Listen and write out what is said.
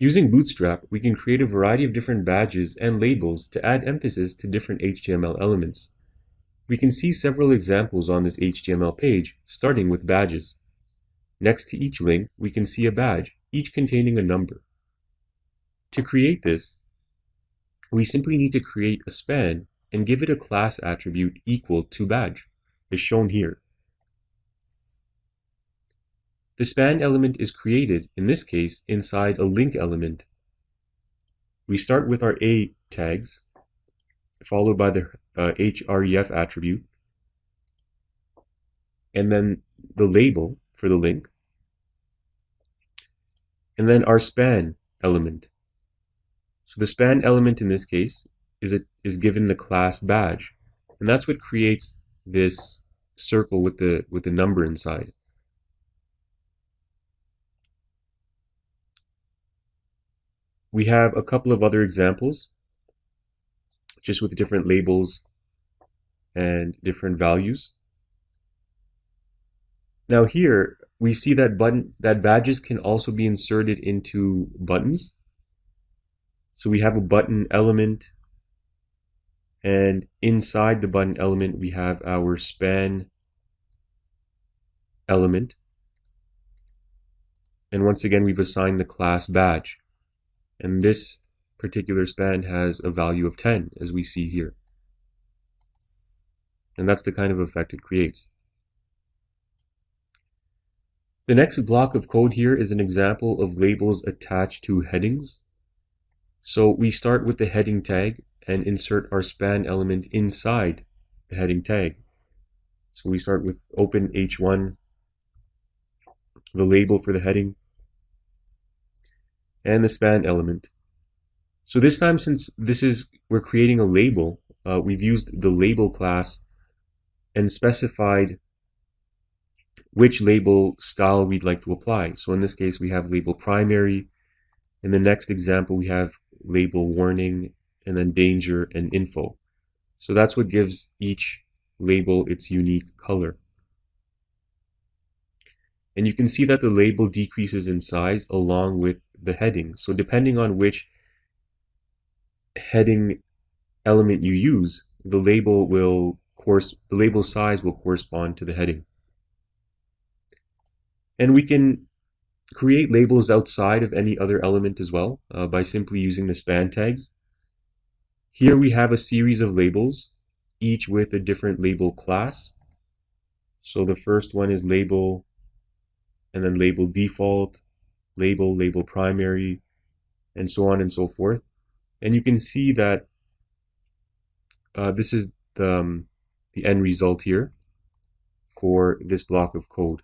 Using Bootstrap, we can create a variety of different badges and labels to add emphasis to different HTML elements. We can see several examples on this HTML page, starting with badges. Next to each link, we can see a badge, each containing a number. To create this, we simply need to create a span and give it a class attribute equal to badge, as shown here. The span element is created, in this case, inside a link element. We start with our A tags, followed by the href attribute, and then the label for the link, and then our span element. So the span element in this case is given the class badge, and that's what creates this circle with the number inside. We have a couple of other examples, just with different labels and different values. Now here we see that badges can also be inserted into buttons. So we have a button element, and inside the button element we have our span element. And once again we've assigned the class badge. And this particular span has a value of 10, as we see here. And that's the kind of effect it creates. The next block of code here is an example of labels attached to headings. So we start with the heading tag and insert our span element inside the heading tag. So we start with open h1, the label for the heading, and the span element. So this time, since we're creating a label, we've used the label class and specified which label style we'd like to apply. So in this case, we have label primary. In the next example, we have label warning, and then danger and info. So that's what gives each label its unique color. And you can see that the label decreases in size along with the heading. So depending on which heading element you use, the label size will correspond to the heading. And we can create labels outside of any other element as well by simply using the span tags. Here we have a series of labels, each with a different label class. So the first one is label, and then label default, label primary, and so on and so forth. And you can see that this is the end result here for this block of code.